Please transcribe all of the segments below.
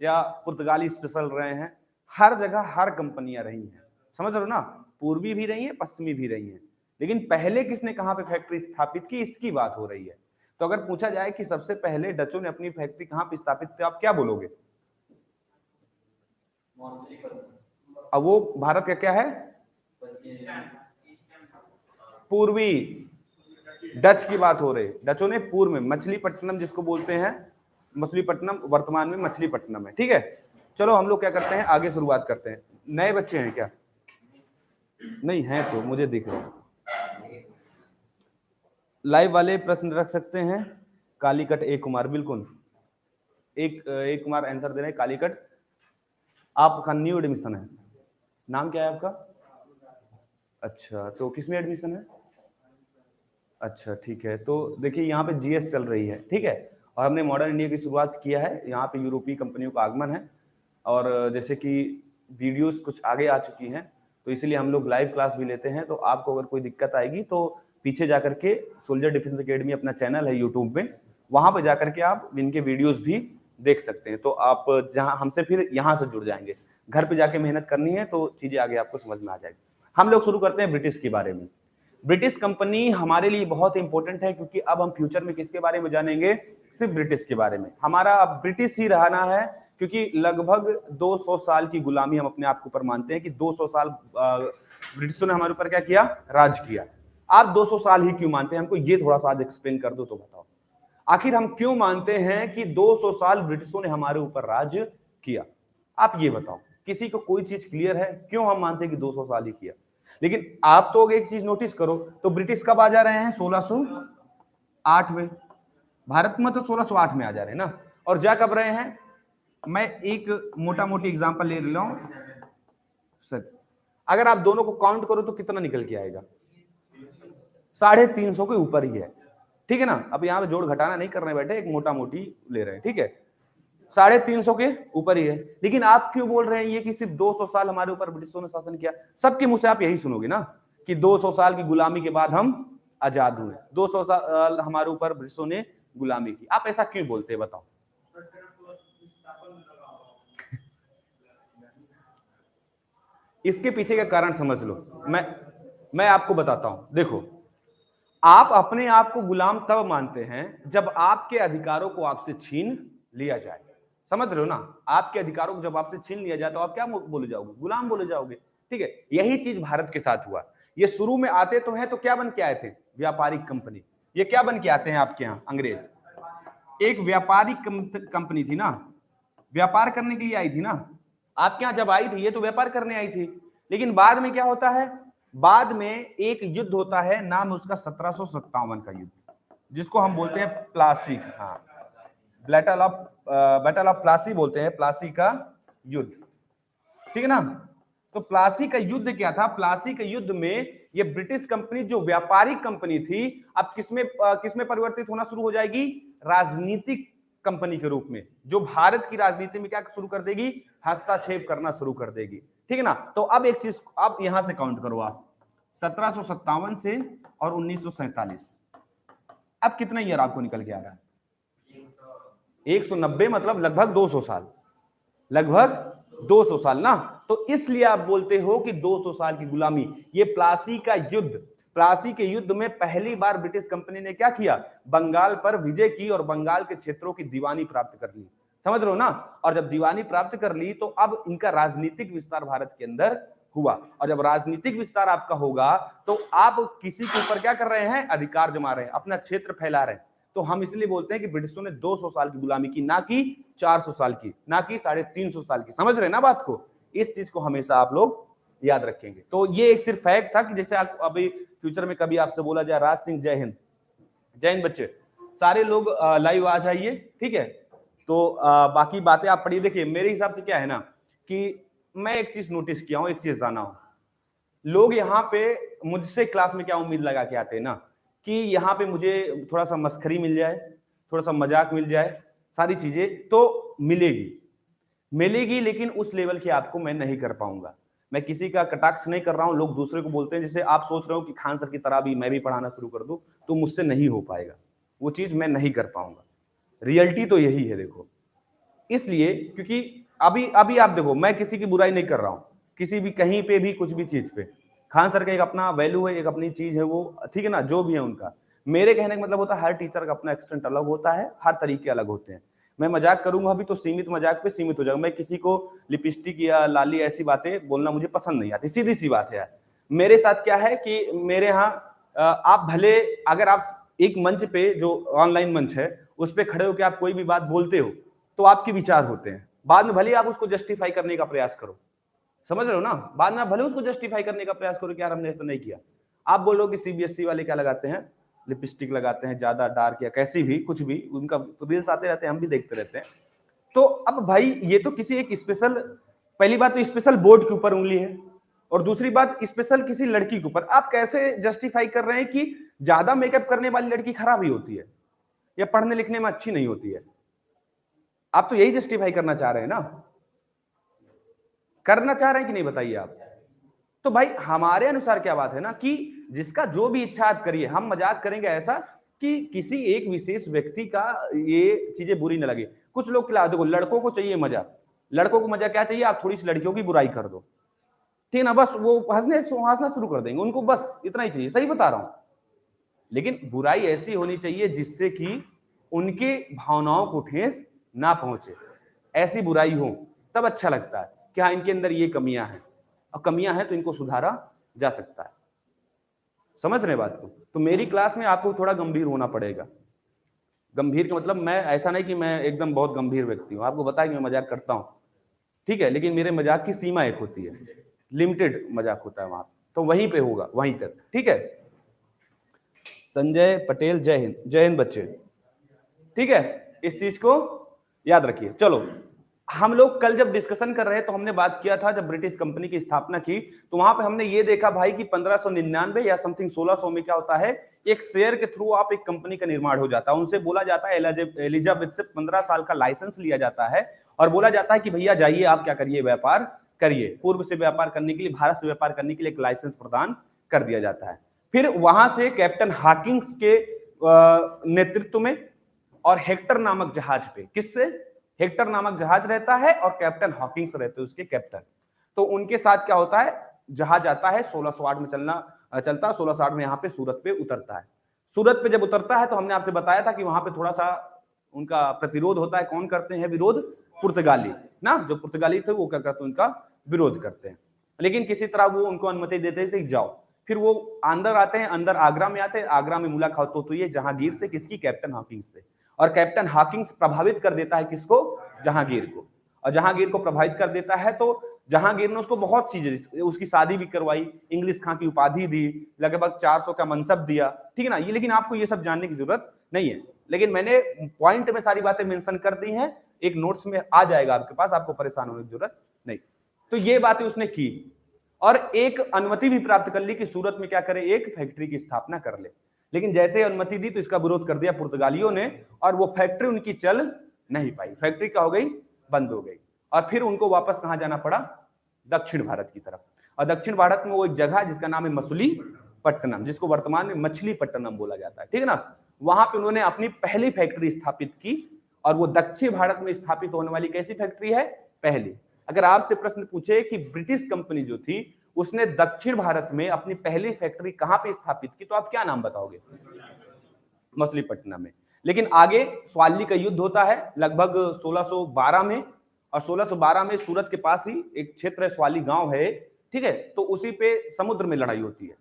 क्या पुर्तगाली स्पेशल रहे हैं, हर जगह हर कंपनियां रही हैं, समझ रहे हो ना, पूर्वी भी रही है, पश्चिमी भी रही है, लेकिन पहले किसने कहां पे फैक्ट्री स्थापित की इसकी बात हो रही है। तो अगर पूछा जाए कि सबसे पहले डचों ने अपनी फैक्ट्री कहां पे स्थापित की, आप क्या बोलोगे? अब वो भारत का क्या है, पूर्वी, डच की बात हो रही, डचों ने पूर्व में मछलीपट्टनम जिसको बोलते हैं, मछलीपट्टनम वर्तमान में मछलीपट्टनम है, ठीक है। चलो हम लोग क्या करते हैं, आगे शुरुआत करते हैं। नए बच्चे हैं क्या? नहीं है तो मुझे दिख रहा है। लाइव वाले प्रश्न रख सकते हैं। कालीकट एक कुमार, बिल्कुल एक कुमार आंसर दे रहे हैं, कालीकट। आपका न्यू एडमिशन है, नाम क्या है आपका? अच्छा, तो किसमें एडमिशन है? अच्छा ठीक है, तो देखिए यहाँ पे जीएस चल रही है, ठीक है, और हमने मॉडर्न इंडिया की शुरुआत किया है। यहाँ पे यूरोपीय कंपनियों का आगमन है, और जैसे कि वीडियोस कुछ आगे आ चुकी हैं, तो इसीलिए हम लोग लाइव क्लास भी लेते हैं। तो आपको अगर कोई दिक्कत आएगी तो पीछे जाकर के सोल्जर डिफेंस एकेडमी अपना चैनल है यूट्यूब में, वहां पर जाकर के आप इनके वीडियोज भी देख सकते हैं। तो आप जहाँ हमसे फिर यहाँ से जुड़ जाएंगे, घर पे जाके मेहनत करनी है तो चीजें आगे आपको समझ में आ जाएगी। हम लोग शुरू करते हैं ब्रिटिश के बारे में। ब्रिटिश कंपनी हमारे लिए बहुत इंपॉर्टेंट है, क्योंकि अब हम फ्यूचर में किसके बारे में जानेंगे, सिर्फ ब्रिटिश के बारे में। हमारा अब ब्रिटिश ही रहना है, क्योंकि लगभग 200 साल की गुलामी हम अपने आप के ऊपर मानते हैं कि 200 साल ब्रिटिशों ने हमारे ऊपर क्या किया, राज किया। आप 200 साल ही क्यों मानते हैं, हमको ये थोड़ा सा आज एक्सप्लेन कर दो तो बताओ, आखिर हम क्यों मानते हैं कि 200 साल ब्रिटिशों ने हमारे ऊपर राज किया? आप ये बताओ, किसी को कोई चीज क्लियर है क्यों हम मानते हैं कि 200 साल ही किया? लेकिन आप तो एक चीज नोटिस करो, तो ब्रिटिश कब आ जा रहे हैं? 1608 में। भारत में तो 1608 में आ जा रहे हैं ना, और जा कब रहे हैं? मैं एक मोटा मोटी एग्जांपल ले रहा हूं सर, अगर आप दोनों को काउंट करो तो कितना निकल के आएगा? 350 के ऊपर ही है, ठीक है ना। अब यहाँ पे जोड़ घटाना नहीं करने बैठे, एक मोटा मोटी ले रहे हैं, ठीक है, 350 के ऊपर ही है। लेकिन आप क्यों बोल रहे हैं ये कि सिर्फ 200 साल हमारे ऊपर ब्रिटिशों ने शासन किया? सबके मुंह से आप यही सुनोगे ना कि 200 साल की गुलामी के बाद हम आजाद हुए, 200 साल हमारे ऊपर ब्रिटिशों ने गुलामी की। आप ऐसा क्यों बोलते हैं बताओ? इसके पीछे का कारण समझ लो, मैं आपको बताता हूं। देखो, आप अपने आप को गुलाम तब मानते हैं जब आपके अधिकारों को आपसे छीन लिया जाए, समझ रहे हो ना। आपके अधिकारों को जब आपसे छीन लिया जाए तो आप क्या बोले जाओगे? गुलाम बोले जाओगे, ठीक है। यही चीज भारत के साथ हुआ। ये शुरू में आते तो हैं तो क्या बन के आए थे? व्यापारिक कंपनी। ये क्या बन के आते हैं आपके यहाँ? अंग्रेज। एक व्यापारिक कंपनी थी ना, व्यापार करने के लिए आई थी ना। आपके यहाँ जब आई थी ये तो व्यापार करने आई थी, लेकिन बाद में क्या होता है? बाद में एक युद्ध होता है, नाम उसका 1757 का युद्ध, जिसको हम बोलते हैं प्लासी। हाँ, बैटल ऑफ प्लासी बोलते हैं, प्लासी का युद्ध, ठीक है ना। तो प्लासी का युद्ध क्या था? प्लासी के युद्ध में ये ब्रिटिश कंपनी जो व्यापारिक कंपनी थी, अब किसमें परिवर्तित होना शुरू हो जाएगी? राजनीतिक कंपनी के रूप में, जो भारत की राजनीति में क्या शुरू कर देगी? हस्तक्षेप करना शुरू कर देगी, ठीक है ना। तो अब एक चीज आप यहां से काउंट करो, आप 1757 से और 1947, अब कितना ईयर आपको निकल के आ रहा है? 190, मतलब लगभग 200 साल, लगभग 200 साल ना। तो इसलिए आप बोलते हो कि 200 साल की गुलामी। ये प्लासी का युद्ध, प्लासी के युद्ध में पहली बार ब्रिटिश कंपनी ने क्या किया? बंगाल पर विजय की और बंगाल के क्षेत्रों की दीवानी प्राप्त कर ली, समझ रहे हो ना। और जब दीवानी प्राप्त कर ली तो अब इनका राजनीतिक विस्तार भारत के अंदर हुआ, और जब राजनीतिक विस्तार आपका होगा तो आप किसी के ऊपर क्या कर रहे हैं? अधिकार जमा रहे हैं, अपना क्षेत्र फैला रहे हैं। तो हम इसलिए बोलते हैं कि ब्रिटिशों ने 200 साल की गुलामी की, ना कि 400 साल की, ना कि 350 साल की। समझ रहे ना बात को? इस चीज को हमेशा आप लोग याद रखेंगे। तो ये एक सिर्फ फैक्ट था कि जैसे आप अभी फ्यूचर में कभी आपसे बोला जाए राज सिंह जय हिंद, जय हिंद बच्चे, सारे लोग लाइव आ जाइए, ठीक है। तो बाकी बातें आप पढ़िए। देखिए मेरे हिसाब से क्या है ना, कि मैं एक चीज नोटिस किया हूं, एक चीज जाना हूं, लोग यहाँ पे मुझसे क्लास में क्या उम्मीद लगा के आते हैं ना, कि यहाँ पे मुझे थोड़ा सा मस्खरी मिल जाए, थोड़ा सा मजाक मिल जाए, सारी चीजें तो मिलेगी मिलेगी, लेकिन उस लेवल की आपको मैं नहीं कर पाऊंगा। मैं किसी का कटाक्ष नहीं कर रहा हूं। लोग दूसरे को बोलते हैं, जैसे आप सोच रहे हो कि खान सर की तरह भी मैं भी पढ़ाना शुरू कर दूं, तो मुझसे नहीं हो पाएगा, वो चीज मैं नहीं कर पाऊंगा। रियलिटी तो यही है। देखो, इसलिए क्योंकि अभी अभी आप देखो, मैं किसी की बुराई नहीं कर रहा हूं, किसी भी कहीं पे भी कुछ भी चीज पे। खान सर का एक अपना वैल्यू है, एक अपनी चीज है, वो ठीक है ना, जो भी है उनका। मेरे कहने का मतलब होता है हर टीचर का अपना एक्सटेंट अलग होता है, हर तरीके अलग होते हैं। मैं मजाक करूंगा अभी तो सीमित मजाक पे सीमित हो जाऊंगा, मैं किसी को लिपस्टिक या लाली ऐसी बातें बोलना मुझे पसंद नहीं आती, सीधी सी बात है यार। मेरे साथ क्या है कि मेरे यहाँ आप भले अगर आप एक मंच पे जो ऑनलाइन मंच है उस पे खड़े होकर आप कोई भी बात बोलते हो तो आपके विचार होते हैं, बाद में भले आप उसको जस्टिफाई करने का प्रयास करो, समझ रहे हो ना, बाद में आप भले उसको जस्टिफाई करने का प्रयास करो कि यार हमने ऐसा नहीं किया। आप बोलो कि सीबीएसई वाले क्या लगाते हैं, लिपस्टिक लगाते हैं ज्यादा डार्क या कैसी भी कुछ भी, उनका रील्स आते रहते हैं, हम भी देखते रहते हैं। तो अब भाई ये तो किसी एक स्पेशल, पहली बात तो स्पेशल बोर्ड के ऊपर उंगली है, और दूसरी बात स्पेशल किसी लड़की के ऊपर। आप कैसे जस्टिफाई कर रहे हैं कि ज्यादा मेकअप करने वाली लड़की खराब ही होती है या पढ़ने लिखने में अच्छी नहीं होती है? आप तो यही जस्टिफाई करना चाह रहे हैं ना, करना चाह रहे हैं कि नहीं बताइए आप? तो भाई हमारे अनुसार क्या बात है ना कि जिसका जो भी इच्छा आप करिए, हम मजाक करेंगे ऐसा कि किसी एक विशेष व्यक्ति का ये चीजें बुरी न लगे। कुछ लोग क्या, देखो लड़कों को चाहिए मजा, लड़कों को मजा क्या चाहिए, आप थोड़ी सी लड़कियों की बुराई कर दो, ठीक है ना, बस वो हंसना शुरू कर देंगे, उनको बस इतना ही चाहिए। सही बता रहा हूं, लेकिन बुराई ऐसी होनी चाहिए जिससे कि उनके भावनाओं को ठेस ना पहुंचे, ऐसी बुराई हो तब अच्छा लगता है कि हाँ इनके अंदर ये कमियां हैं, और कमियां हैं तो इनको सुधारा जा सकता है। समझ रहे बात को? तो मेरी क्लास में आपको थोड़ा गंभीर होना पड़ेगा। गंभीर का मतलब मैं ऐसा नहीं कि मैं एकदम बहुत गंभीर व्यक्ति हूं, आपको बताया कि मैं मजाक करता हूं, ठीक है, लेकिन मेरे मजाक की सीमा एक होती है, लिमिटेड मजाक होता है वहां, तो वहीं पे होगा, वहीं तक, ठीक है। संजय पटेल, जय हिंद, जय हिंद बच्चे, ठीक है, इस चीज को याद रखिए। चलो, हम लोग कल जब डिस्कशन कर रहे तो हमने बात किया था जब ब्रिटिश कंपनी की स्थापना की, तो वहां पे हमने ये देखा भाई कि 1599 या समथिंग 1600 में क्या होता है, एक शेयर के थ्रू आप एक कंपनी का निर्माण हो जाता है। उनसे बोला जाता है, एलिजाबेथ से 15 साल का लाइसेंस लिया जाता है और बोला जाता है कि भैया जाइए आप क्या करिए, व्यापार करिए। पूर्व से व्यापार करने के लिए, भारत से व्यापार करने के लिए एक लाइसेंस प्रदान कर दिया जाता है। फिर वहां से कैप्टन हाकिंग्स के नेतृत्व में और हेक्टर नामक जहाज पे, किससे, हेक्टर नामक जहाज रहता है और कैप्टन हॉकिंग्स रहते हैं उसके कैप्टन। तो उनके साथ क्या होता है, जहाज आता है 1608 में चलता है, 1608 में यहाँ पे सूरत पे उतरता है। सूरत पे जब उतरता है तो हमने आपसे बताया था कि वहां पे थोड़ा सा उनका प्रतिरोध होता है। कौन करते हैं विरोध? पुर्तगाली ना, जो पुर्तगाली थे वो क्या करते हैं, उनका विरोध करते हैं, लेकिन किसी तरह वो उनको अनुमति देते थे जाओ। फिर वो अंदर आते हैं, अंदर आगरा में आते हैं, आगरा में मुलाकात होती है जहांगीर से, किसकी, कैप्टन हॉकिंग्स से। और कैप्टन हॉकिंग्स प्रभावित कर देता है किसको, जहांगीर को, और जहांगीर को प्रभावित कर देता है तो जहांगीर ने उसको बहुत चीजें, उसकी शादी भी करवाई, इंग्लिश खां की उपाधि दी, लगभग 400 का मनसब दिया, ठीक है ना। ये लेकिन आपको ये सब जानने की जरूरत नहीं है, लेकिन मैंने पॉइंट में सारी बातें मेंशन कर दी हैं, एक नोट्स में आ जाएगा आपके पास, आपको परेशान होने की जरूरत नहीं। तो ये बातें उसने की और एक अनुमति भी प्राप्त कर ली कि सूरत में क्या करे, एक फैक्ट्री की स्थापना कर ले। लेकिन जैसे अनुमति दी तो इसका विरोध कर दिया पुर्तगालियों ने, और वो फैक्ट्री उनकी चल नहीं पाई, फैक्ट्री क्या हो गई, बंद हो गई। और फिर उनको वापस कहां जाना पड़ा, दक्षिण भारत की तरफ। और दक्षिण भारत में वो एक जगह जिसका नाम है मछलीपट्टनम, जिसको वर्तमान में मछलीपट्टनम बोला जाता है, ठीक है ना। वहां पे उन्होंने अपनी पहली फैक्ट्री स्थापित की, और वो दक्षिण भारत में स्थापित होने वाली कैसी फैक्ट्री है, पहली। अगर आपसे प्रश्न पूछे कि ब्रिटिश कंपनी जो थी उसने दक्षिण भारत में अपनी पहली फैक्ट्री कहां पे स्थापित की, तो आप क्या नाम बताओगे, मछलीपट्टनम में। लेकिन आगे स्वाली का युद्ध होता है लगभग 1612 में, और 1612 में सूरत के पास ही एक क्षेत्र है, स्वाली गांव है, ठीक है, तो उसी पे समुद्र में लड़ाई होती है।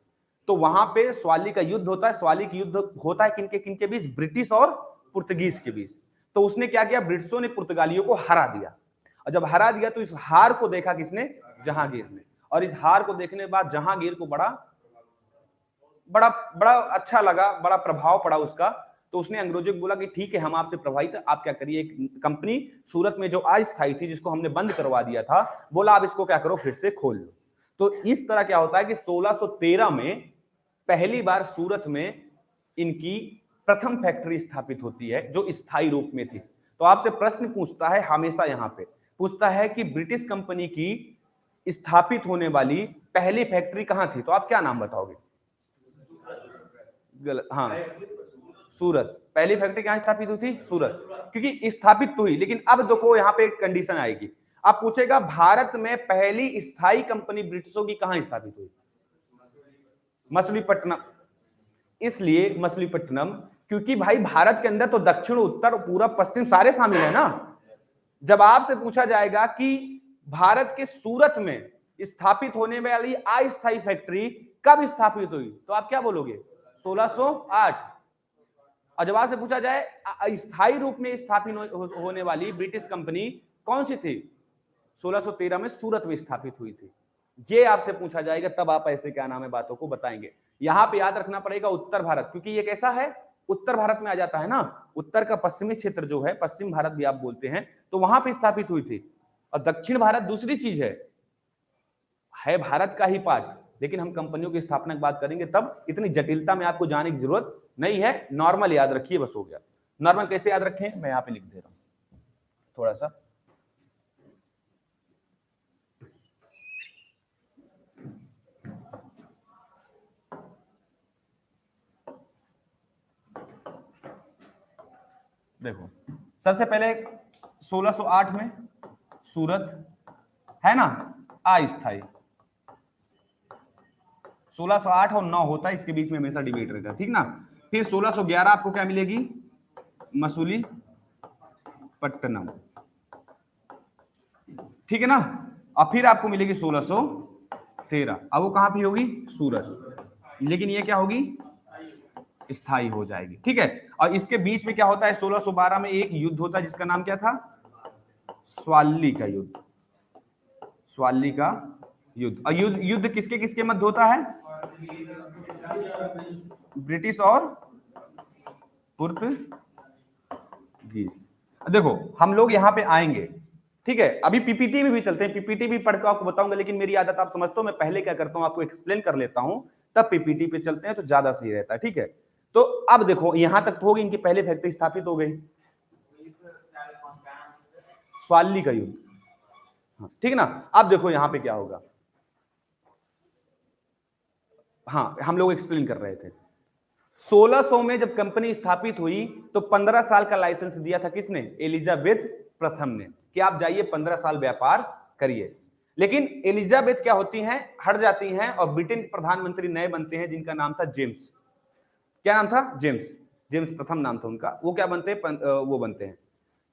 तो वहां पे स्वाली का युद्ध होता है। स्वाली का युद्ध होता है किनके किनके बीच, ब्रिटिश और पुर्तगीज के बीच। तो उसने क्या किया, ब्रिटिशों ने पुर्तगालियों को हरा दिया, और जब हरा दिया तो इस हार को देखा किसने, जहांगीर ने। और इस हार को देखने के बाद जहांगीर को बड़ा बड़ा बड़ा अच्छा लगा, बड़ा प्रभाव पड़ा उसका। तो उसने अंग्रेजों को बोला कि ठीक है हम आपसे प्रभावित है, आप क्या करिए, एक कंपनी सूरत में जो अस्थायी थी जिसको हमने बंद करवा दिया था, बोला आप इसको क्या करो, फिर से खोल लो। तो इस तरह क्या होता है कि 1613 में पहली बार सूरत में इनकी प्रथम फैक्ट्री स्थापित होती है जो स्थायी रूप में थी। तो आपसे प्रश्न पूछता है हमेशा, यहां पे पूछता है कि ब्रिटिश कंपनी की स्थापित होने वाली पहली फैक्ट्री कहां थी, तो आप क्या नाम बताओगे, गलत, हाँ सूरत। पहली फैक्ट्री कहां स्थापित हुई थी? सूरत, क्योंकि स्थापित तो हुई, लेकिन अब देखो यहां पे एक कंडीशन आएगी, आप पूछेगा भारत में पहली स्थायी कंपनी ब्रिटिशों की कहां स्थापित हुई? मछलीपट्टनम। इसलिए मछलीपट्टनम, क्योंकि भाई भारत के अंदर तो दक्षिण, उत्तर, पूरब, पश्चिम सारे शामिल है ना। जब आपसे पूछा जाएगा कि भारत के सूरत में स्थापित होने वाली अस्थायी फैक्ट्री कब स्थापित हुई, तो आप क्या बोलोगे? 1608। और जब आपसे पूछा जाए स्थायी रूप में स्थापित होने वाली ब्रिटिश कंपनी कौन सी थी? 1613 में सूरत में स्थापित हुई थी। ये आपसे पूछा जाएगा, तब आप ऐसे क्या नाम है बातों को बताएंगे। यहां पे याद रखना पड़ेगा उत्तर भारत, क्योंकि ये कैसा है? उत्तर भारत में आ जाता है ना। उत्तर का पश्चिमी क्षेत्र जो है, पश्चिम भारत भी आप बोलते हैं, तो वहां पे स्थापित हुई थी। और दक्षिण भारत दूसरी चीज है भारत का ही पार्ट, लेकिन हम कंपनियों की स्थापना की बात करेंगे तब। इतनी जटिलता में आपको जाने की जरूरत नहीं है, नॉर्मल याद रखिए बस, हो गया। नॉर्मल कैसे याद रखें, मैं यहां पे लिख दे रहा हूं थोड़ा सा। देखो सबसे पहले 1608 में सूरत है ना अस्थायी, 1608 और 9 होता है, इसके बीच में हमेशा डिबेट रहता है, ठीक ना। फिर 1611 आपको क्या मिलेगी? मछलीपट्टनम, ठीक है ना। और फिर आपको मिलेगी 1613, अब वो कहां पे होगी? सूरत, लेकिन ये क्या होगी? स्थायी हो जाएगी, ठीक है। और इसके बीच में क्या होता है? 1612 में एक युद्ध होता है जिसका नाम क्या था? स्वाली का युद्ध। स्वाली का युद्ध। और युद्ध किसके किसके मध्य होता है? ब्रिटिश और पुर्तगीज। देखो हम लोग यहां पे आएंगे, ठीक है। अभी पीपीटी में भी चलते हैं, पीपीटी भी पढ़ के आपको बताऊंगा, लेकिन मेरी आदत आप समझते हो, मैं पहले क्या करता हूं आपको एक्सप्लेन कर लेता हूं, तब पीपीटी पे चलते हैं तो ज्यादा सही रहता है, ठीक है। तो अब देखो यहां तक तो होगी, इनकी पहली फैक्ट्री स्थापित हो गई, स्वाली का युद्ध, ठीक है ना। अब देखो यहां पे क्या होगा, हाँ हम लोग एक्सप्लेन कर रहे थे। 1600 में जब कंपनी स्थापित हुई तो 15 साल का लाइसेंस दिया था किसने? एलिजाबेथ प्रथम ने, कि आप जाइए 15 साल व्यापार करिए। लेकिन एलिजाबेथ क्या होती हैं? हट जाती हैं और ब्रिटेन के प्रधानमंत्री नए बनते हैं जिनका नाम था जेम्स। क्या नाम था? जेम्स। जेम्स प्रथम नाम था उनका। वो क्या बनते हैं? वो बनते हैं,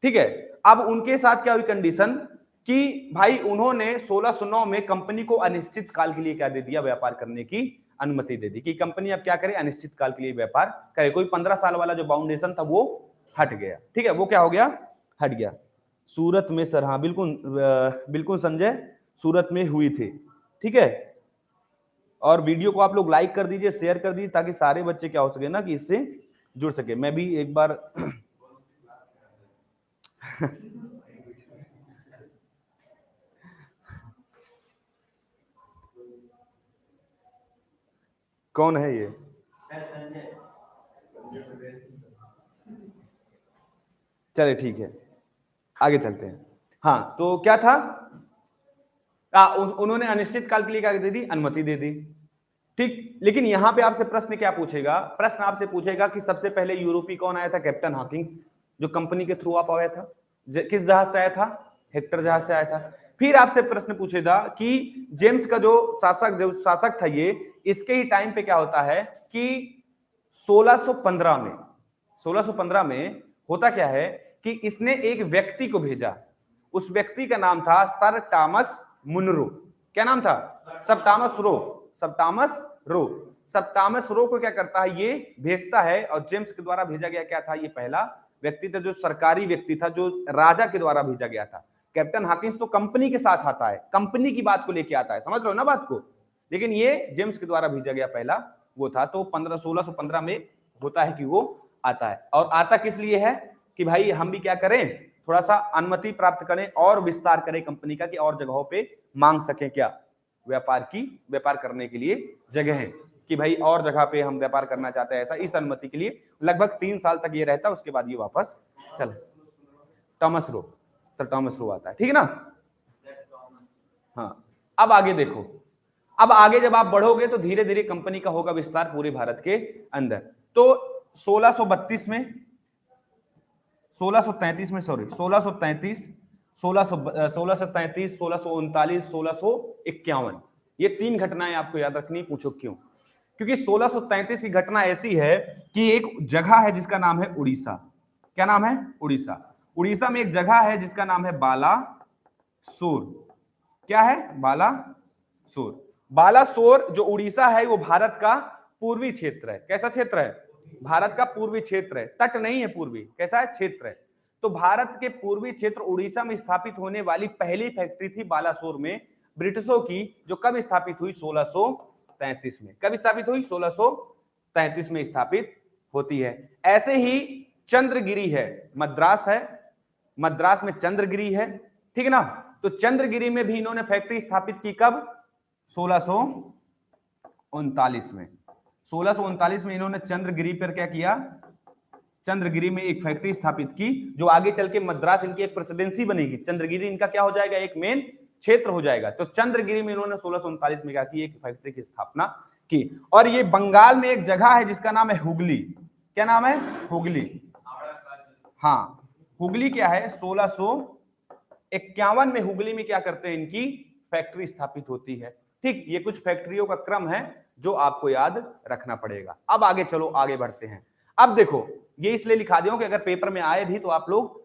ठीक है। अब उनके साथ क्या हुई कंडीशन कि भाई उन्होंने 1609 में कंपनी को अनिश्चित काल के लिए क्या दे दिया? व्यापार करने की अनुमति दे दी, कि कंपनी अब क्या करे? अनिश्चित काल के लिए व्यापार करे। कोई 15 साल वाला जो बाउंडेशन था वो हट गया, ठीक है। वो क्या हो गया? हट गया। सूरत में सर, हाँ बिल्कुल बिल्कुल संजय, सूरत में हुई थी, ठीक है। और वीडियो को आप लोग लाइक कर दीजिए, शेयर कर दीजिए, ताकि सारे बच्चे क्या हो सके ना कि इससे जुड़ सके। मैं भी एक बार कौन है ये? चलिए ठीक है, आगे चलते हैं। हाँ तो क्या था? उन्होंने अनिश्चित काल के लिए क्या दे दी? अनुमति दे दी, ठीक। लेकिन यहां पे आपसे प्रश्न क्या पूछेगा? प्रश्न आपसे पूछेगा कि सबसे पहले यूरोपी कौन आया था? कैप्टन हॉकिंस, जो कंपनी के थ्रू आप आया था। किस जहाज से आया था? हेक्टर जहाज से आया था। फिर आपसे प्रश्न पूछेगा कि जेम्स का जो शासक था ये, इसके ही टाइम पे क्या होता है कि 1615 में होता क्या है कि इसने एक व्यक्ति को भेजा। उस व्यक्ति का नाम था सर टॉमस मुनरो। क्या नाम था? सब टॉमस रो। सब टॉमस रो। सब टॉमस रो को क्या करता है? ये भेजता है। और जेम्स के द्वारा भेजा गया क्या था? ये पहला व्यक्ति था जो सरकारी व्यक्ति था, जो राजा के द्वारा भेजा गया था। कैप्टन हॉकिंस तो कंपनी के साथ आता है, कंपनी की बात को लेके आता है, समझ रहे हो ना बात को। लेकिन ये जेम्स के द्वारा भेजा गया पहला वो था। तो 1615 में होता है कि वो आता है। और आता किस लिए है? कि भाई हम भी क्या करें, थोड़ा सा अनुमति प्राप्त करें और विस्तार करें कंपनी का, कि और जगहों पे मांग सके क्या? व्यापार करने के लिए जगह है, कि भाई और जगह पे हम व्यापार करना चाहते हैं, ऐसा। इस अनुमति के लिए लगभग 3 साल तक ये रहता है, उसके बाद ये वापस चल। Thomas Roe, sir Thomas Roe आता है, ठीक है ना। हाँ अब आगे देखो, अब आगे जब आप बढ़ोगे तो धीरे धीरे कंपनी का होगा विस्तार पूरे भारत के अंदर। तो 1632 में, 1633 में, सॉरी 1633, 1633, 1639, 1651, ये 3 घटनाएं आपको याद रखनी। पूछो क्यों? क्योंकि 1633 की घटना ऐसी है कि एक जगह है जिसका नाम है उड़ीसा। क्या नाम है? उड़ीसा। उड़ीसा में एक जगह है जिसका नाम है बालासोर। क्या है? बालासोर। बालासोर जो उड़ीसा है वो भारत का पूर्वी क्षेत्र है। कैसा क्षेत्र है? भारत का पूर्वी क्षेत्र है, तट नहीं है, पूर्वी कैसा है? क्षेत्र है। तो भारत के पूर्वी क्षेत्र उड़ीसा में स्थापित होने वाली पहली फैक्ट्री थी बालासोर में, ब्रिटिशों की, जो कब स्थापित हुई? 1633 में। कब स्थापित हुई? 1633 में स्थापित होती है। ऐसे ही चंद्रगिरी है, मद्रास है, मद्रास में चंद्रगिरी है, ठीक है ना? तो चंद्रगिरी में भी इन्होंने फैक्ट्री स्थापित की। कब? 1639 में। 1639 में इन्होंने चंद्रगिरी पर क्या किया? चंद्रगिरी में एक फैक्ट्री स्थापित की, जो आगे चल के मद्रास इनकी एक प्रेसिडेंसी बनेगी। चंद्रगिरी इनका क्या हो जाएगा? एक मेन क्षेत्र हो जाएगा। तो चंद्रगिरी में इन्होंने 1639 में क्या की? एक फैक्ट्री की स्थापना की। और ये बंगाल में एक जगह है जिसका नाम है हुगली। क्या नाम है? हुगली। हाँ, हुगली क्या है? 1651 में हुगली में क्या करते हैं? इनकी फैक्ट्री स्थापित होती है। ठीक, ये कुछ फैक्ट्रियों का क्रम है जो आपको याद रखना पड़ेगा। अब आगे चलो, आगे बढ़ते हैं। अब देखो, ये इसलिए लिखा दिया कि अगर पेपर में आए भी तो आप लोग,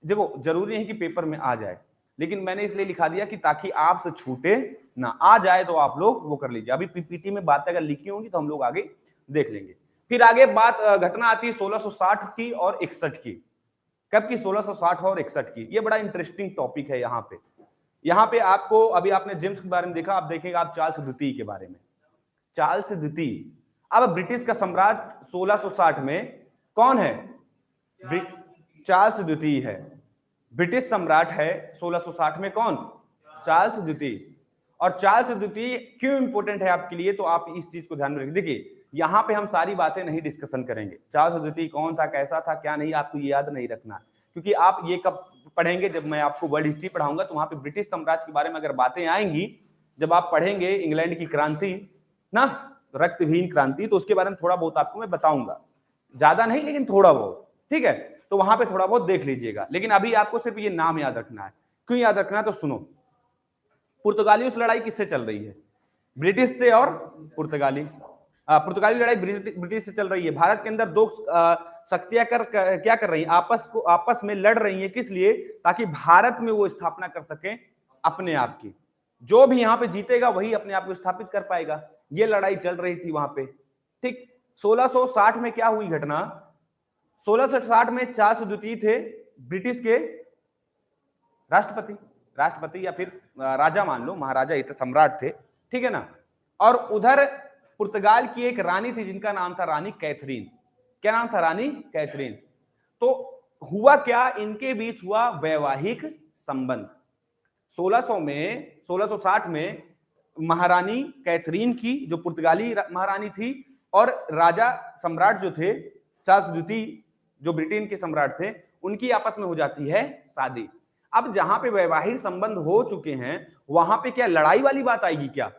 देखो जरूरी नहीं कि पेपर में आ जाए, लेकिन मैंने इसलिए लिखा दिया कि ताकि आपसे छूटे ना। आ जाए तो आप लोग वो कर लीजिए। अभी पीपीटी में बातें अगर लिखी होंगी तो हम लोग आगे देख लेंगे। फिर आगे बात, घटना आती है 1660 की और 61 की। कब की? 1660 और 61 की। ये बड़ा इंटरेस्टिंग टॉपिक है। यहाँ पे आपको, अभी आपने जेम्स के बारे में देखा, आप देखेंगे आप चार्ल्स द्वितीय के बारे में। चार्ल्स द्वितीय, अब ब्रिटिश का सम्राट 1660 में कौन है? चार्ल्स द्वितीय है। ब्रिटिश सम्राट है 1660 में। कौन? चार्ल्स द्वितीय। और चार्ल्स द्वितीय क्यों इंपॉर्टेंट है आपके लिए, तो आप इस चीज को ध्यान में रखिए। देखिए, यहाँ पे हम सारी बातें नहीं डिस्कशन करेंगे। चार्ल्स द्वितीय कौन था, कैसा था, क्या नहीं, आपको ये याद नहीं रखना, क्योंकि आप ये कब पढ़ेंगे? जब मैं आपको वर्ल्ड हिस्ट्री पढ़ाऊंगा तो वहां पे ब्रिटिश साम्राज्य के बारे में अगर बातें आएंगी, जब आप पढ़ेंगे इंग्लैंड की क्रांति ना, रक्तहीन क्रांति, तो उसके बारे में थोड़ा बहुत आपको मैं बताऊंगा, ज्यादा नहीं लेकिन थोड़ा बहुत, ठीक है? तो वहां पे थोड़ा बहुत देख लीजिएगा, लेकिन अभी आपको सिर्फ ये नाम याद रखना है। क्यों याद रखना है? तो सुनो, पुर्तगाली लड़ाई किससे चल रही है? ब्रिटिश से और पुर्तगाली। पुर्तगाली लड़ाई ब्रिटिश से चल रही है। भारत के अंदर दो शक्तियां क्या कर रही हैं? आपस में लड़ रही हैं। किस लिए? ताकि भारत में वो स्थापना कर सके अपने आप की। जो भी यहाँ पे जीतेगा वही अपने आप को स्थापित कर पाएगा। ये लड़ाई चल रही थी वहां पे, ठीक। 1660 में क्या हुई घटना? 1660 में चार्ल्स द्वितीय थे, ब्रिटिश के राष्ट्रपति या फिर राजा मान लो, महाराजा ही थे, सम्राट थे, ठीक है ना? और उधर पुर्तगाल की एक रानी थी जिनका नाम था रानी कैथरीन। क्या नाम था? रानी कैथरीन। तो हुआ क्या? इनके बीच हुआ वैवाहिक संबंध। 1660 में महारानी कैथरीन की, जो पुर्तगाली महारानी थी, और राजा सम्राट जो थे चार्ल्स द्वितीय, जो ब्रिटेन के सम्राट थे, उनकी आपस में हो जाती है शादी। अब जहां पे वैवाहिक संबंध हो चुके हैं वहां पे क्या लड़ाई वाली बात आएगी? क्या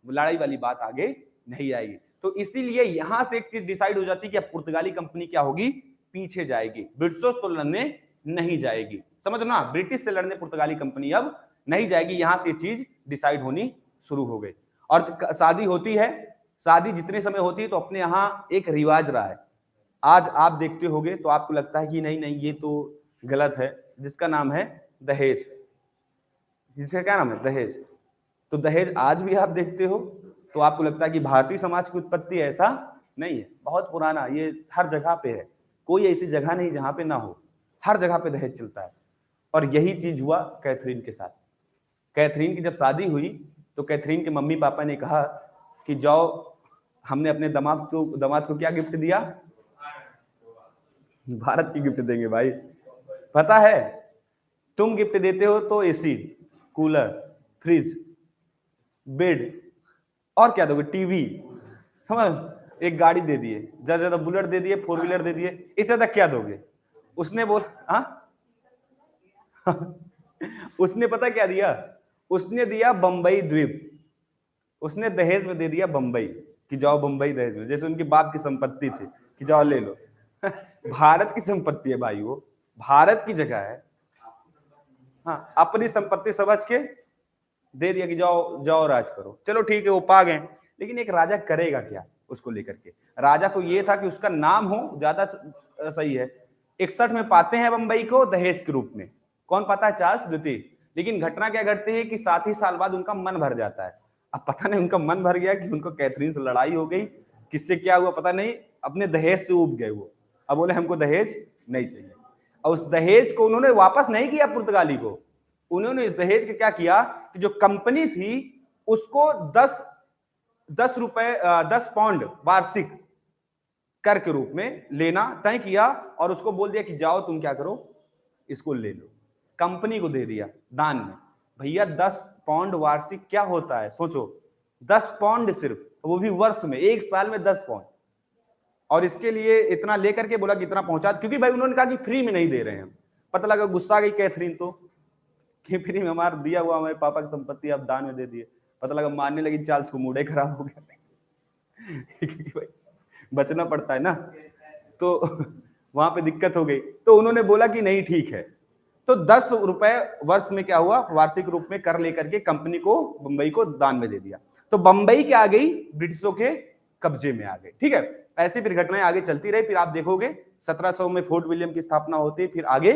लड़ाई वाली बात आगे नहीं आएगी। तो इसीलिए यहां से एक चीज डिसाइड हो जाती है कि अब पुर्तगाली कंपनी क्या होगी? पीछे जाएगी, ब्रिटिशों से तो लड़ने नहीं जाएगी। समझ ना, ब्रिटिश से लड़ने पुर्तगाली कंपनी अब नहीं जाएगी। यहां से चीज डिसाइड होनी शुरू हो गई। और शादी होती है, शादी जितने समय होती है तो अपने यहां एक रिवाज रहा है। आज आप देखते होगे तो आपको लगता है कि नहीं नहीं ये तो गलत है, जिसका नाम है दहेज। जिसका क्या नाम है? दहेज। तो दहेज आज भी आप देखते हो तो आपको लगता है कि भारतीय समाज की उत्पत्ति, ऐसा नहीं है, बहुत पुराना, ये हर जगह पे है, कोई ऐसी जगह नहीं जहां पे ना हो, हर जगह पे दहेज चलता है। और यही चीज हुआ कैथरीन के साथ। कैथरीन की जब शादी हुई तो कैथरीन के मम्मी पापा ने कहा कि जाओ, हमने अपने दामाद को क्या गिफ्ट दिया? भारत की गिफ्ट देंगे भाई। पता है, तुम गिफ्ट देते हो तो एसी, कूलर, फ्रिज, बेड, और क्या दोगे? टीवी, समझ, एक गाड़ी दे दिए, ज्यादा ज्यादा बुलेट दे दिए, 4 व्हीलर दे दिए, इससे ज्यादा क्या दोगे? उसने बोल, हाँ उसने पता क्या दिया? उसने दिया बंबई द्वीप। उसने दहेज में दे दिया बंबई, कि जाओ बंबई दहेज में, जैसे उनके बाप की संपत्ति थी कि जाओ ले लो। भारत की संपत्ति है भाई, वो भारत की जगह है। हाँ, अपनी संपत्ति समझ के दे दिया कि जाओ जाओ राज करो। चलो ठीक है, वो पा गए, लेकिन एक राजा करेगा क्या उसको लेकर के? राजा को ये था कि उसका नाम हो, ज्यादा सही है। 61 में पाते हैं बंबई को दहेज के रूप में। कौन पाता है? चार्ल्स द्वितीय। लेकिन घटना क्या घटती है कि 7 ही साल बाद उनका मन भर जाता है। अब पता नहीं उनका मन भर गया कि उनको कैथरीन से लड़ाई हो गई, किससे क्या हुआ पता नहीं, अपने दहेज से उब गए वो। अब बोले हमको दहेज नहीं चाहिए, और उस दहेज को उन्होंने वापस नहीं किया पुर्तगाली को। उन्होंने इस दहेज के क्या किया कि जो कंपनी थी उसको 10 पाउंड वार्षिक कर के रूप में लेना तय किया, और उसको बोल दिया कि जाओ तुम क्या करो, इसको ले लो। कंपनी को दे दिया दान में। भैया 10 पाउंड वार्षिक क्या होता है सोचो, 10 पाउंड सिर्फ, वो भी वर्ष में, एक साल में 10 पाउंड। और इसके लिए इतना लेकर के बोला कि इतना पहुंचा, क्योंकि भाई उन्होंने कहा कि फ्री में नहीं दे रहे हैं। पता लगा गुस्सा आ गई कैथरीन तो, कि फ्री में हमारा दिया हुआ हमारे पापा की संपत्ति आप दान में दे दिए। पता लगा मारने लगी, चार्ल्स को मूड खराब हो गया। क्योंकि भाई बचना पड़ता है ना, तो वहां पे दिक्कत हो गई। तो उन्होंने बोला कि नहीं ठीक है, तो 10 रुपए वर्ष में क्या हुआ, वार्षिक रूप में कर लेकर के कंपनी को बंबई को दान में दे दिया। तो बंबई क्या आ गई, ब्रिटिशों के कब्जे में आ गई। ठीक है, ऐसी फिर घटनाएं आगे चलती रही। फिर आप देखोगे 1700 में फोर्ट विलियम की स्थापना होती है। फिर आगे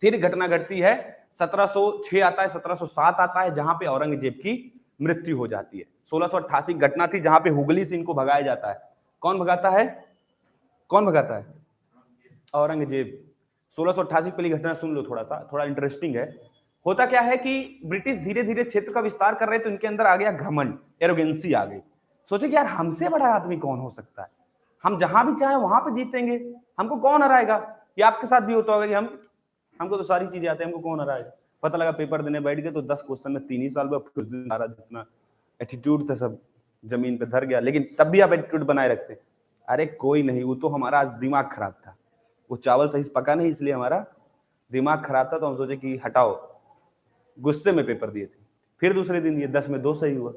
फिर घटना घटती है, 1706 आता है, 1707 आता है, जहां पे औरंगजेब की मृत्यु हो जाती है। 1688 घटना थी जहां पे हुगली से इनको भगाया जाता है। कौन भगाता है? कौन भगाता है? औरंगजेब। 1688 पहली घटना सुन लो, थोड़ा इंटरेस्टिंग है। होता क्या है कि ब्रिटिश धीरे धीरे क्षेत्र का विस्तार कर रहे थे, तो इनके अंदर आ गया घमंड, एरोगेंसी आ गई। सोचे कि यार हमसे बड़ा आदमी कौन हो सकता है, हम जहां भी चाहे वहां पे जीतेंगे, हमको कौन हराएगा। ये आपके साथ भी होता होगा कि हमको तो सारी चीजें आती है, हमको कौन हराएगा। पता लगा पेपर देने बैठ गए तो 10 क्वेश्चन में 3 ही साल में सारा जितना एटीट्यूड था सब जमीन पे धर गया। लेकिन तब भी आप एटीट्यूड बनाए रखते। अरे कोई नहीं, वो तो हमारा आज दिमाग खराब था, वो चावल सही से पका नहीं, इसलिए हमारा दिमाग खराब था। तो हम सोचे कि हटाओ, गुस्से में पेपर दिए थे। फिर दूसरे दिन दिए, 10 में 2 सही हुआ।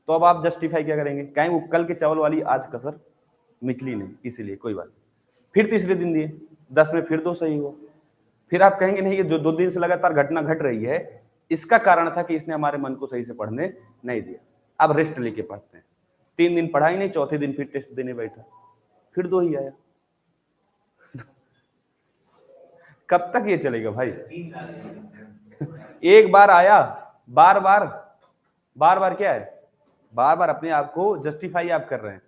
तो अब आप जस्टिफाई क्या करेंगे, कहें वो कल के चावल वाली आज कसर निकली नहीं, इसीलिए कोई बात। फिर तीसरे दिन दिए, 10 में फिर 2 सही हुआ। फिर आप कहेंगे नहीं, ये जो 2 दिन से लगातार घटना घट रही है, इसका कारण था कि इसने हमारे मन को सही से पढ़ने नहीं दिया। अब रेस्ट लेके पढ़ते हैं। 3 दिन पढ़ा ही नहीं, चौथे दिन फिर टेस्ट देने बैठा, फिर 2 ही आया। कब तक ये चलेगा भाई? एक बार आया, बार बार क्या है, बार बार अपने आप को जस्टिफाई आप कर रहे हैं।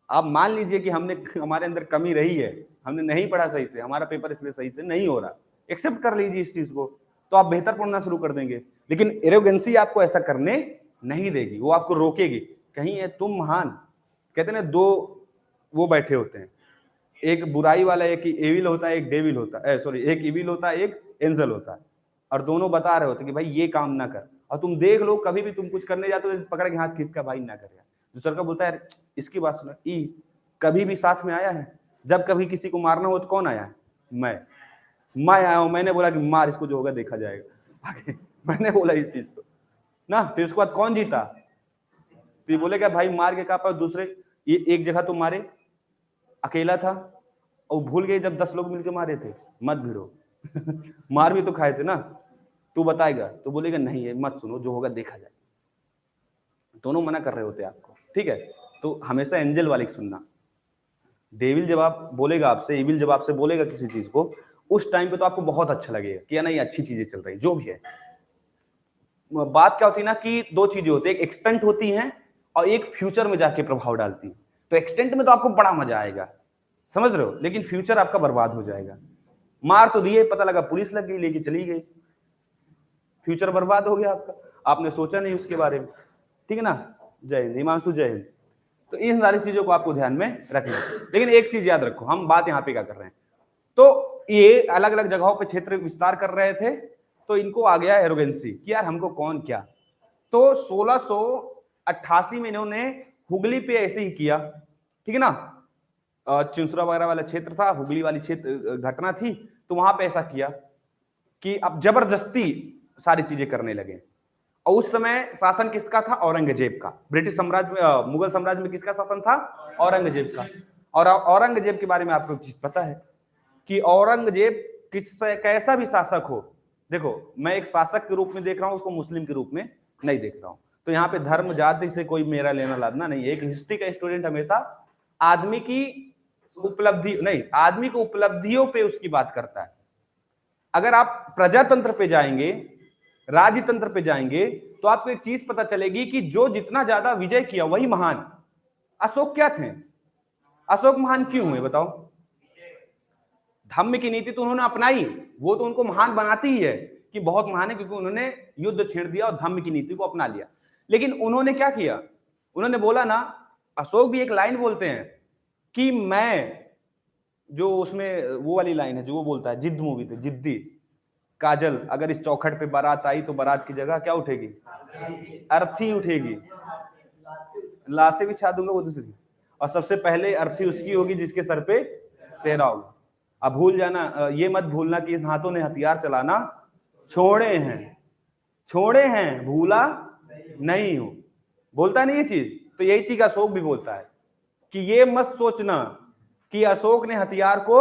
आप मान लीजिए कि हमारे अंदर कमी रही है, हमने नहीं पढ़ा सही से, हमारा पेपर इसलिए सही से नहीं हो रहा, एक्सेप्ट कर लीजिए इस चीज को, तो आप बेहतर पढ़ना शुरू कर देंगे। लेकिन एरोगेंसी आपको ऐसा करने नहीं देगी, वो आपको रोकेगी। कहीं है तुम महान, कहते ना 2 वो बैठे होते हैं, एक बुराई वाला, एक एविल होता है, एक डेविल होता है, सॉरी एक इविल होता है, एक एंजल होता है, और दोनों बता रहे होते कि भाई ये काम ना कर। और तुम देख लो, कभी भी तुम कुछ करने जाते हो पकड़ के हाथ खींच का, भाई ना कर यार। दूसरा का बोलता है इसकी बात सुना, ई कभी भी साथ में आया है? जब कभी किसी को मारना हो तो कौन आया है? मैं आया हूं, मैंने बोला कि मार इसको, जो होगा देखा जाएगा। मैंने बोला इस चीज को ना। फिर उसके बाद कौन जीता? फिर बोलेगा भाई मार के कहा, दूसरे एक जगह तो मारे, अकेला था और भूल गए जब 10 लोग मिलकर मारे थे, मत भिड़ो। मार भी तो खाए थे ना, तू बताएगा तो बोलेगा नहीं है, मत सुनो, जो होगा देखा जाए। दोनों मना कर रहे होते आपको, ठीक है। तो हमेशा एंजल वाले की सुनना। डेविल जब आप बोलेगा आपसे, इविल जब आपसे बोलेगा किसी चीज को, उस टाइम पे तो आपको बहुत अच्छा लगेगा कि नहीं अच्छी चीजें चल रही, जो भी है। बात क्या होती है ना कि 2 चीजें होती है, एक एक्सटेंट होती हैं और एक फ्यूचर में जाके प्रभाव डालती है। तो एक्सटेंट में तो आपको बड़ा मजा आएगा, समझ रहे हो, लेकिन फ्यूचर आपका बर्बाद हो जाएगा। मार तो दिए, पता लगा पुलिस लग गई, लेके चली गई, फ्यूचर बर्बाद हो गया आपका, आपने सोचा नहीं उसके बारे में, ठीक है ना। जय हिंद हिमांशु, जय हिंद। तो इन सारी चीजों को आपको ध्यान में रखना। लेकिन एक चीज याद रखो, हम बात यहाँ पे क्या कर रहे हैं, तो ये अलग अलग जगहों पे क्षेत्र विस्तार कर रहे थे, तो इनको आ गया एरोगेंसी कि यार हमको कौन क्या। तो 1688 में इन्होंने हुगली पे ऐसे ही किया, ठीक है ना। चिंसुरा वगैरह वाला क्षेत्र था, हुगली वाली क्षेत्र घटना थी, तो वहां पे ऐसा किया कि अब जबरदस्ती सारी चीजें करने लगे। और उस समय शासन किसका था? औरंगजेब का। ब्रिटिश साम्राज्य में, मुगल साम्राज्य में किसका शासन था? औरंगजेब का। और औरंगजेब के बारे में आपको एक चीज पता है कि औरंगजेब कैसा भी शासक हो, देखो मैं एक शासक के रूप में देख रहा हूं, उसको मुस्लिम के रूप में नहीं देख रहा हूं। तो यहाँ पे धर्म जाति से कोई मेरा लेना लादना नहीं है। एक हिस्ट्री का स्टूडेंट हमेशा आदमी की उपलब्धि नहीं, आदमी को उपलब्धियों पे उसकी बात करता है। अगर आप प्रजातंत्र पे जाएंगे, राजतंत्र पे जाएंगे, तो आपको एक चीज पता चलेगी कि जो जितना ज्यादा विजय किया वही महान। अशोक क्या थे? अशोक महान क्यों हुए बताओ? धम्म की नीति तो उन्होंने अपनाई, वो तो उनको महान बनाती ही है कि बहुत महान है, क्योंकि उन्होंने युद्ध छेड़ दिया और धम्म की नीति को अपना लिया। लेकिन उन्होंने क्या किया? उन्होंने बोला ना, अशोक भी एक लाइन बोलते हैं कि मैं, जो उसमें वो वाली लाइन है जो वो बोलता है, जिद्द मूवी थे, जिद्दी, काजल, अगर इस चौखट पे बारात आई तो बारात की जगह क्या उठेगी? अर्थी उठेगी, लाशें भी छा दूंगा वो दूसरी, और सबसे पहले अर्थी उसकी होगी जिसके सर पे सेहरा होगा। अब भूल जाना, ये मत भूलना कि इन हाथों ने हथियार चलाना छोड़े हैं, छोड़े हैं, भूला नहीं हूं। बोलता नहीं ये चीज, तो यही चीज अशोक भी बोलता है कि ये मत सोचना कि अशोक ने हथियार को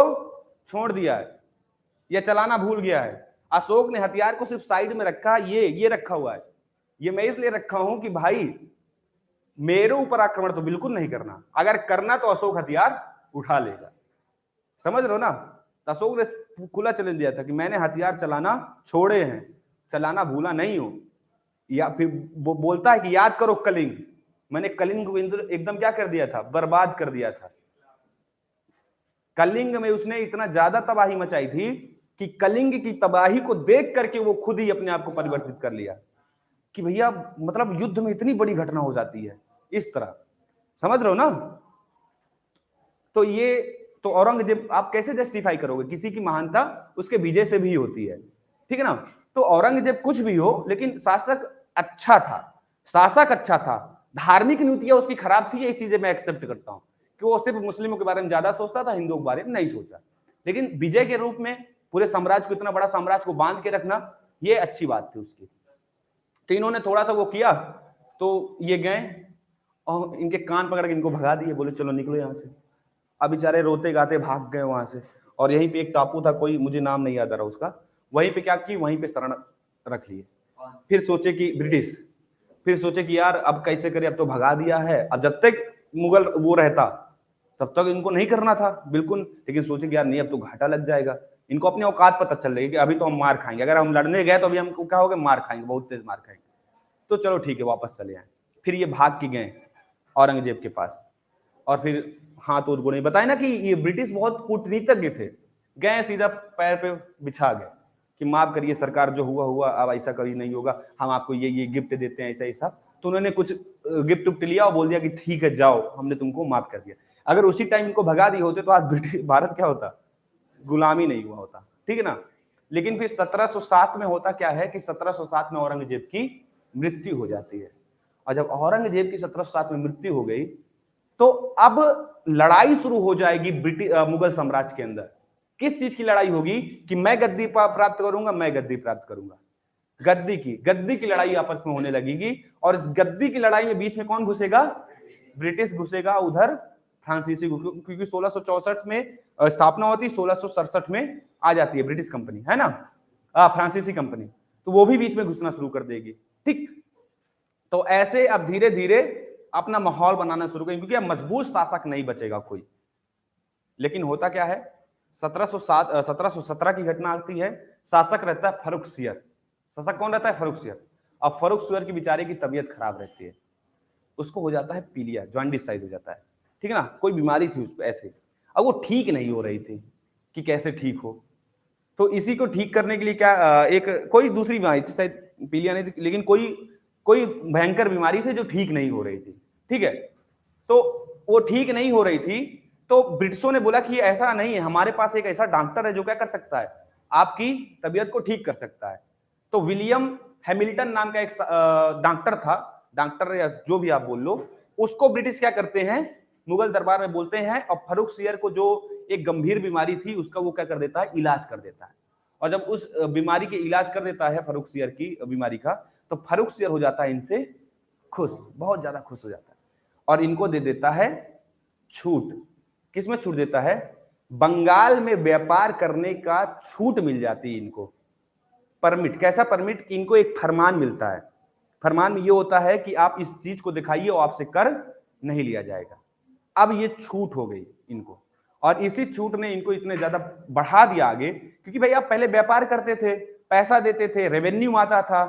छोड़ दिया है या चलाना भूल गया है। अशोक ने हथियार को सिर्फ साइड में रखा, ये रखा हुआ है। ये मैं इसलिए रखा हूं कि भाई मेरे ऊपर आक्रमण तो बिल्कुल नहीं करना, अगर करना तो अशोक हथियार उठा लेगा। समझ रहे हो ना? तो अशोक ने खुला चैलेंज दिया था कि मैंने हथियार चलाना छोड़े हैं, चलाना भूला नहीं हूं। या फिर वो बोलता है कि याद करो कलिंग, मैंने कलिंग को एकदम क्या कर दिया था? बर्बाद कर दिया था। कलिंग में उसने इतना ज्यादा तबाही मचाई थी कि कलिंग की तबाही को देख करके वो खुद ही अपने आप को परिवर्तित कर लिया कि भैया मतलब युद्ध में इतनी बड़ी घटना हो जाती है इस तरह। समझ रहे हो ना? तो ये तो औरंगजेब आप कैसे जस्टिफाई करोगे? किसी की महानता उसके विजय से भी होती है, ठीक है ना? तो औरंगजेब कुछ भी हो, लेकिन शासक अच्छा था, शासक अच्छा था। धार्मिक नीतियां उसकी खराब थी, ये चीजें मैं एक्सेप्ट करता हूं कि वो सिर्फ मुस्लिमों के बारे में ज्यादा सोचता था, हिंदुओं के बारे में नहीं सोचा। लेकिन विजय के रूप में पूरे साम्राज्य को, इतना बड़ा साम्राज्य को बांध के रखना, ये अच्छी बात थी उसकी। तो इन्होंने थोड़ा सा वो किया, तो ये गए और इनके कान पकड़ के इनको भगा दिए, बोले चलो निकलो यहाँ से। अब बेचारे रोते गाते भाग गए वहां से, और यहीं पे एक टापू था, कोई मुझे नाम नहीं याद आ रहा उसका, वहीं पे क्या की, वहीं पे शरण रख लिए। फिर सोचे कि ब्रिटिश, फिर सोचे कि यार अब कैसे करें, अब तो भगा दिया है, अब जब तक मुगल वो रहता तब तक इनको नहीं करना था बिल्कुल। लेकिन सोचे कि यार नहीं, अब तो घाटा लग जाएगा, इनको अपनी औकात पता चल रही है कि अभी तो हम मार खाएंगे, अगर हम लड़ने गए तो अभी हमको क्या होगा? मार खाएंगे, बहुत तेज मार खाएंगे। तो चलो ठीक है, वापस चले आए। फिर ये भाग के गए औरंगजेब के पास, और फिर हाथ और को नहीं बताया ना कि ये ब्रिटिश बहुत कूटनीतिज्ञ थे, गए सीधा पैर पे बिछा गए कि माफ करिए सरकार, जो हुआ हुआ, अब ऐसा कभी नहीं होगा, हम आपको ये गिफ्ट देते हैं, ऐसा ऐसा। तो उन्होंने कुछ गिफ्ट उफ्ट लिया और बोल दिया कि ठीक है जाओ, हमने तुमको माफ कर दिया। अगर उसी टाइम इनको भगा दिए होते तो आज ब्रिटिश भारत क्या होता? गुलामी नहीं हुआ होता, ठीक है ना? लेकिन फिर 1707 में होता क्या है कि 1707 में औरंगजेब की मृत्यु हो जाती है। और जब औरंगजेब की 1707 में मृत्यु हो गई, तो अब लड़ाई शुरू हो जाएगी ब्रिटिश मुगल साम्राज्य के अंदर। किस चीज की लड़ाई होगी? कि मैं गद्दी प्राप्त करूंगा, मैं गद्दी प्राप्त करूंगा। गद्दी की लड़ाई आपस में होने लगेगी, और इस गद्दी की लड़ाई में बीच में कौन घुसेगा? ब्रिटिश घुसेगा, उधर फ्रांसीसी, क्योंकि 1664 में स्थापना होती, 1667 में आ जाती है ब्रिटिश कंपनी, है ना, फ्रांसीसी कंपनी, तो वो भी बीच में घुसना शुरू कर देगी। ठीक, तो ऐसे अब धीरे धीरे अपना माहौल बनाना शुरू करें, क्योंकि अब मजबूत शासक नहीं बचेगा कोई। लेकिन होता क्या है, 1717 की घटना आती है, शासक रहता है फर्रुखसियर। शासक कौन रहता है? फर्रुखसियर। अब फर्रुखसियर की बेचारे की तबीयत खराब रहती है, उसको हो जाता है पीलिया, जॉन्डिस साइड हो जाता है, ठीक है ना, कोई बीमारी थी उसको ऐसे। अब वो ठीक नहीं हो रही थी कि कैसे ठीक हो, तो इसी को ठीक करने के लिए क्या, एक कोई दूसरी बीमारी थी, शायद पीलिया नहीं थी, लेकिन कोई भयंकर बीमारी थी जो ठीक नहीं हो रही थी, ठीक है। तो वो ठीक नहीं हो रही थी, तो ब्रिटिशों ने बोला कि ऐसा नहीं है, हमारे पास एक ऐसा डॉक्टर है जो क्या कर सकता है, आपकी तबीयत को ठीक कर सकता है। तो विलियम हैमिल्टन नाम का एक डॉक्टर था, डॉक्टर या जो भी आप बोल लो, उसको ब्रिटिश क्या करते हैं, मुगल दरबार में बोलते हैं, और फर्रुखसियर को जो एक गंभीर बीमारी थी उसका वो क्या कर देता है, इलाज कर देता है। और जब उस बीमारी के इलाज कर देता है फर्रुखसियर की बीमारी का, तो फर्रुखसियर हो जाता है इनसे खुश, बहुत ज्यादा खुश हो जाता है, और इनको दे देता है छूट किसमें छूट देता है? बंगाल में व्यापार करने का छूट मिल जाती है इनको, परमिट। कैसा परमिट? कि इनको एक फरमान मिलता है। फरमान में ये होता है कि आप इस चीज को दिखाइए और आपसे कर नहीं लिया जाएगा। अब ये छूट हो गई इनको, और इसी छूट ने इनको इतने ज्यादा बढ़ा दिया आगे, क्योंकि भाई आप पहले व्यापार करते थे, पैसा देते थे, रेवेन्यू आता था।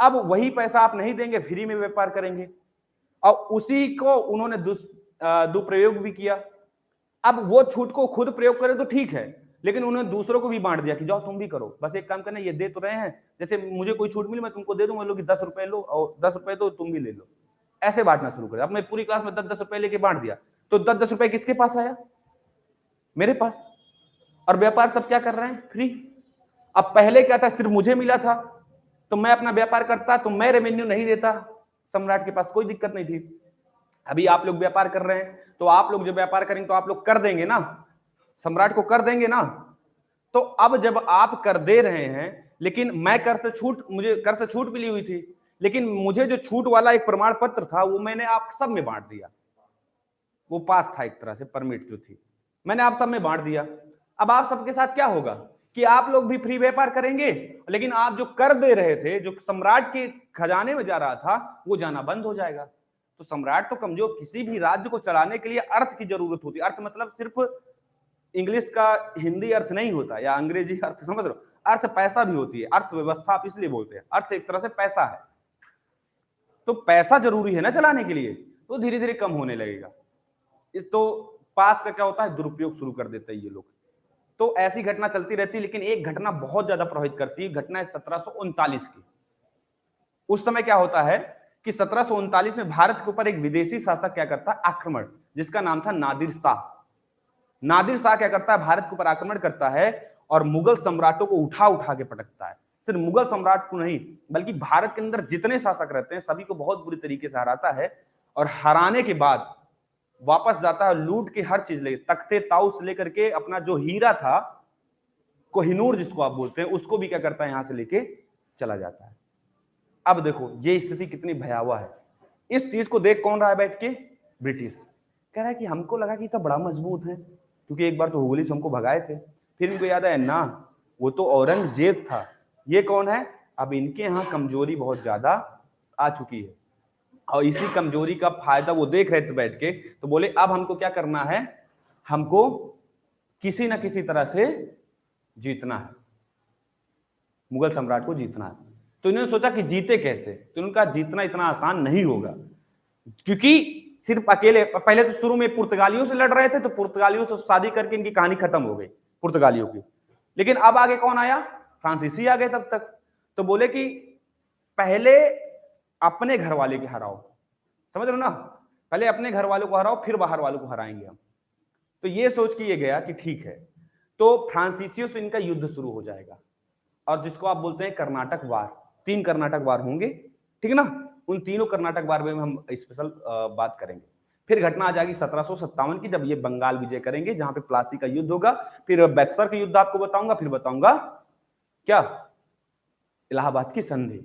अब वही पैसा आप नहीं देंगे, फ्री में व्यापार करेंगे, और उसी को उन्होंने दुष्प्रयोग भी किया। अब वो छूट को खुद प्रयोग करें तो ठीक है, लेकिन उन्होंने दूसरों को भी बांट दिया कि जाओ तुम भी करो, बस एक काम करना, ये दे तो रहे हैं, जैसे मुझे कोई छूट मिली मैं तुमको दे दूंगा, लोग 10 रुपए लो और 10 रुपए दो तुम भी ले लो, ऐसे बांटना शुरू कर। अब मैं पूरी क्लास में 10-10 रुपए लेके बांट दिया, तो 10-10 रुपए किसके पास आया? मेरे पास। और व्यापार सब क्या कर रहे हैं? फ्री। अब पहले क्या था? सिर्फ मुझे मिला था तो मैं अपना व्यापार करता, तो मैं रेवेन्यू नहीं देता, सम्राट के पास कोई दिक्कत नहीं थी। अभी आप लोग व्यापार कर रहे हैं, तो आप लोग जब व्यापार करेंगे तो आप लोग कर देंगे ना, सम्राट को कर देंगे ना। तो अब जब आप कर दे रहे हैं, लेकिन मैं कर से छूट, मुझे कर से छूट मिली हुई थी, लेकिन मुझे जो छूट वाला एक प्रमाण पत्र था वो मैंने आप सब में बांट दिया। वो पास था एक तरह से, परमिट जो थी मैंने आप सब में बांट दिया। अब आप सबके साथ क्या होगा कि आप लोग भी फ्री व्यापार करेंगे, लेकिन आप जो कर दे रहे थे, जो सम्राट के खजाने में जा रहा था, वो जाना बंद हो जाएगा। तो सम्राट तो कमजोर, किसी भी राज्य को चलाने के लिए अर्थ की जरूरत होती है। अर्थ मतलब सिर्फ इंग्लिश का हिंदी अर्थ नहीं होता या अंग्रेजी अर्थ, समझ लो, अर्थ पैसा भी होती है। अर्थव्यवस्था आप इसलिए बोलते हैं, अर्थ एक तरह से पैसा है, तो पैसा जरूरी है ना चलाने के लिए, तो धीरे धीरे कम होने लगेगा। इस तो पास का क्या होता है? दुरुपयोग शुरू कर देते हैं ये लोग। तो ऐसी घटना चलती रहती है, लेकिन एक घटना बहुत ज्यादा प्रभावित करती है, घटना है 1739 की। उस समय क्या होता है कि 1739 में भारत के ऊपर एक विदेशी शासक क्या करता है? आक्रमण, जिसका नाम था नादिर शाह। नादिर शाह क्या करता है? भारत के ऊपर आक्रमण करता है और मुगल सम्राटों को उठा उठा के पटकता है। सिर्फ मुगल सम्राट को नहीं, बल्कि भारत के अंदर जितने शासक रहते हैं सभी को बहुत बुरी तरीके से हराता है, और हराने के बाद वापस जाता है, लूट के हर चीज ले, तख्ते ताऊ से लेकर के अपना जो हीरा था, कोहिनूर जिसको आप बोलते हैं, उसको भी क्या करता है? यहां से लेके चला जाता है। अब देखो ये स्थिति कितनी भयावह है। इस चीज को देख कौन रहा है बैठ के? ब्रिटिश। कह रहा है कि हमको लगा कि तो बड़ा मजबूत है, क्योंकि एक बार तो हुगली से हमको भगाए थे, फिर इनको याद आया ना वो तो औरंगजेब था, ये कौन है? अब इनके यहाँ कमजोरी बहुत ज्यादा आ चुकी है, और इसी कमजोरी का फायदा वो देख रहे थे बैठ के, तो बोले अब हमको क्या करना है? हमको किसी ना किसी तरह से जीतना है, मुगल सम्राट को जीतना है। तो इन्होंने सोचा कि जीते कैसे? तो उनका जीतना इतना आसान नहीं होगा, क्योंकि सिर्फ अकेले, पहले तो शुरू में पुर्तगालियों से लड़ रहे थे, तो पुर्तगालियों से शादी करके इनकी कहानी खत्म हो गई पुर्तगालियों की। लेकिन अब आगे कौन आया? फ्रांसीसी आ गए तब तक। तो बोले कि पहले अपने घर वाले के हराओ, समझ रहे हो ना, पहले अपने घर वालों को हराओ, फिर बाहर वालों को हराएंगे हम। तो ये सोच के ये गया कि ठीक है, तो फ्रांसीसियों से इनका युद्ध शुरू हो जाएगा, और जिसको आप बोलते हैं कर्नाटक वार। 3 कर्नाटक वार होंगे, ठीक है ना? उन तीनों कर्नाटक वार में हम स्पेशल बात करेंगे। फिर घटना आ जाएगी 1757 की, जब ये बंगाल विजय करेंगे, जहां पे प्लासी का युद्ध होगा। फिर बक्सर का युद्ध आपको बताऊंगा, फिर बताऊंगा क्या? इलाहाबाद की संधि।